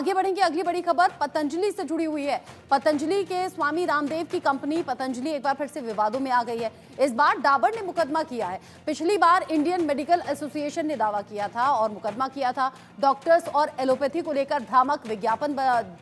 आगे बढ़ेंगे। अगली बड़ी खबर पतंजलि से जुड़ी हुई है। पतंजलि के स्वामी रामदेव की कंपनी पतंजलि एक बार फिर से विवादों में आ गई है। इस बार डाबर ने मुकदमा किया है। पिछली बार इंडियन मेडिकल एसोसिएशन ने दावा किया था और मुकदमा किया था। डॉक्टर्स और एलोपैथी को लेकर भ्रामक विज्ञापन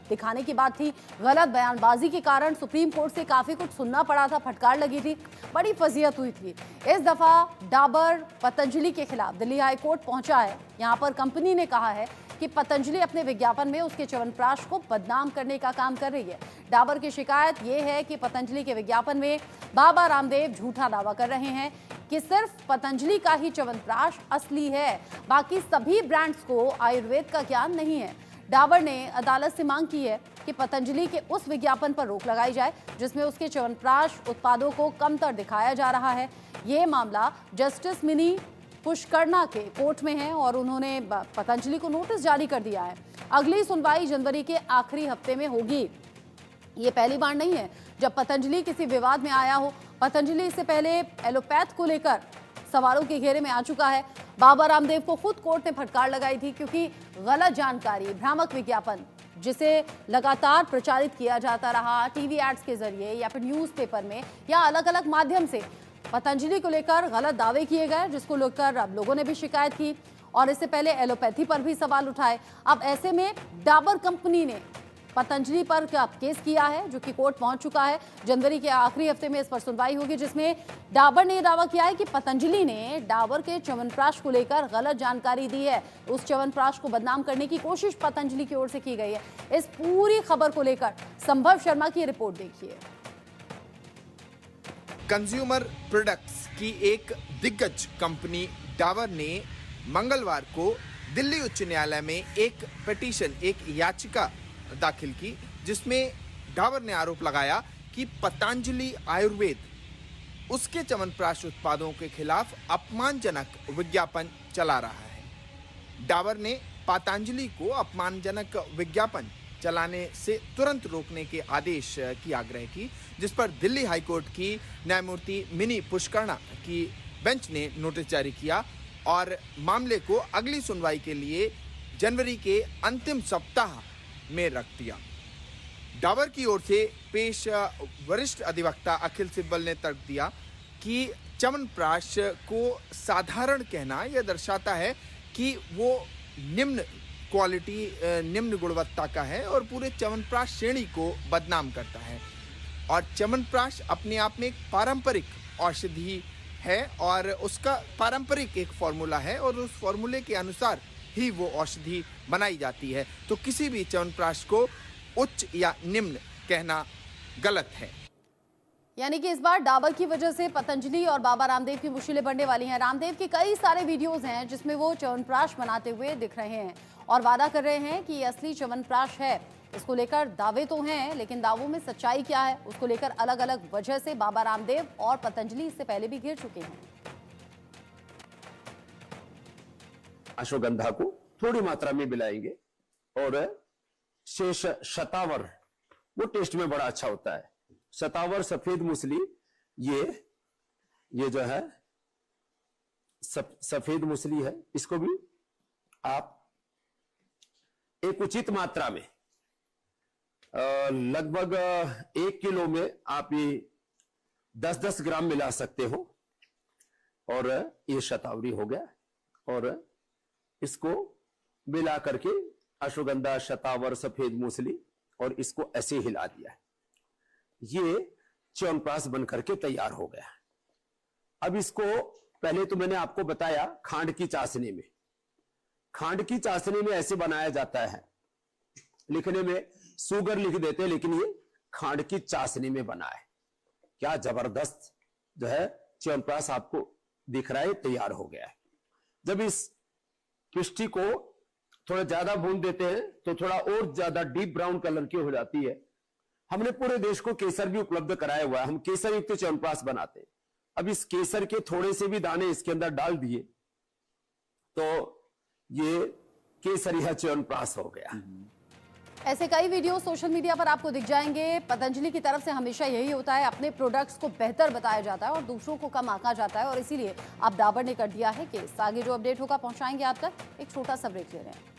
दिखाने की बात थी। गलत बयानबाजी के कारण सुप्रीम कोर्ट से काफी कुछ सुनना पड़ा था, फटकार लगी थी, बड़ी फजीहत हुई थी। इस दफा डाबर पतंजलि के खिलाफ दिल्ली हाई कोर्ट पहुंचा है। यहां पर कंपनी ने कहा है कि पतंजलि अपने विज्ञापन में उसके च्यवनप्राश को बदनाम करने का काम कर रही है। डाबर की शिकायत यह है कि पतंजलि के विज्ञापन में बाबा रामदेव झूठा दावा कर रहे हैं कि सिर्फ पतंजलि का ही च्यवनप्राश असली है, बाकी सभी ब्रांड्स को आयुर्वेद का ज्ञान नहीं है। डाबर ने अदालत से मांग की है कि पतंजलि के उस विज्ञापन पर रोक लगाई जाए जिसमें उसके च्यवनप्राश उत्पादों को कमतर दिखाया जा रहा है। ये मामला जस्टिस मिनी पुष्करना के कोर्ट में है और उन्होंने पतंजलि को नोटिस जारी कर दिया है। अगली सुनवाई जनवरी के आखिरी हफ्ते में होगी। ये पहली बार नहीं है जब पतंजलि किसी विवाद में आया हो। पतंजलि इससे पहले एलोपैथ को लेकर सवालों के घेरे में आ चुका है। बाबा रामदेव को खुद कोर्ट ने फटकार लगाई थी क्योंकि गलत जानकारी, भ्रामक विज्ञापन जिसे लगातार प्रचारित किया जाता रहा टीवी एड्स के जरिए या फिर न्यूज़पेपर में या अलग अलग माध्यम से पतंजलि को लेकर गलत दावे किए गए, जिसको लेकर अब लोगों ने भी शिकायत की और इससे पहले एलोपैथी पर भी सवाल उठाए। अब ऐसे में डाबर कंपनी ने पतंजलि पर केस किया है जो कि कोर्ट पहुंच चुका है। जनवरी के आखिरी हफ्ते में इस पर सुनवाई होगी जिसमें डाबर ने दावा किया है कि पतंजलि ने डाबर के च्यवनप्राश को लेकर गलत जानकारी दी है। उस च्यवनप्राश को बदनाम करने की कोशिश पतंजलि की ओर से की गई है। इस पूरी खबर को लेकर संभव शर्मा की रिपोर्ट देखिए। कंज्यूमर प्रोडक्ट्स की एक दिग्गज कंपनी डाबर ने मंगलवार को दिल्ली उच्च न्यायालय में एक पिटीशन, एक याचिका दाखिल की जिसमें डाबर ने आरोप लगाया कि पतंजलि आयुर्वेद उसके च्यवनप्राश उत्पादों के खिलाफ अपमानजनक विज्ञापन चला रहा है। डाबर ने पतंजलि को अपमानजनक विज्ञापन चलाने से तुरंत रोकने के आदेश की आग्रह की, जिस पर दिल्ली हाईकोर्ट की न्यायमूर्ति मिनी पुष्करना की बेंच ने नोटिस जारी किया और मामले को अगली सुनवाई के लिए जनवरी के अंतिम सप्ताह में रख दिया। डाबर की ओर से पेश वरिष्ठ अधिवक्ता अखिल सिब्बल ने तर्क दिया कि च्यवनप्राश को साधारण कहना यह दर्शाता है कि वो निम्न क्वालिटी, निम्न गुणवत्ता का है और पूरे च्यवनप्राश श्रेणी को बदनाम करता है। और च्यवनप्राश अपने आप में एक पारंपरिक औषधि है और उसका पारंपरिक एक फॉर्मूला है और उस फॉर्मूले के अनुसार ही वो औषधि बनाई जाती है। तो किसी भी च्यवनप्राश को उच्च या निम्न कहना गलत है। यानी कि इस बार डाबर की वजह से पतंजलि और बाबा रामदेव की मुश्किलें बढ़ने वाली हैं। रामदेव के कई सारे वीडियोस हैं जिसमें वो च्यवनप्राश बनाते हुए दिख रहे हैं और वादा कर रहे हैं कि ये असली च्यवनप्राश है। इसको लेकर दावे तो हैं, लेकिन दावों में सच्चाई क्या है उसको लेकर अलग अलग वजह से बाबा रामदेव और पतंजलि इससे पहले भी घिर चुके हैं। अश्वगंधा को थोड़ी मात्रा में मिलाएंगे और शेष शतावर, वो टेस्ट में बड़ा अच्छा होता है। शतावर सफेद मूसली, ये जो है सफेद मूसली है, इसको भी आप एक उचित मात्रा में लगभग 1 किलो में आप ये 10-10 ग्राम मिला सकते हो और ये शतावरी हो गया। और इसको मिला करके अश्वगंधा, शतावर, सफेद मूसली और इसको ऐसे हिला दिया। ये च्यवनप्राश बन करके तैयार हो गया। अब इसको पहले तो मैंने आपको बताया खांड की चाशनी में, खांड की चाशनी में ऐसे बनाया जाता है। लिखने में शुगर लिख देते हैं लेकिन ये खांड की चाशनी में बना है। क्या जबरदस्त जो है च्यवनप्राश आपको दिख रहा है, तैयार हो गया है। जब इस पिष्टी को थोड़ा ज्यादा भून देते हैं तो थोड़ा और ज्यादा डीप ब्राउन कलर की हो जाती है। हमने पूरे देश को केसर भी उपलब्ध कराया हुआ है। हम केसर युक्त च्यवनप्राश बनाते हैं। अब इस केसर के थोड़े से भी दाने इसके अंदर डाल दिए तो ये केसरिया च्यवनप्राश हो गया। ऐसे कई वीडियो सोशल मीडिया पर आपको दिख जाएंगे। पतंजलि की तरफ से हमेशा यही होता है, अपने प्रोडक्ट्स को बेहतर बताया जाता है और दूसरों को कम आंका जाता है और इसीलिए अब डाबर ने कर दिया है केस। आगे जो अपडेट होगा पहुंचाएंगे आप तक। एक छोटा सा ब्रेक ले रहे हैं।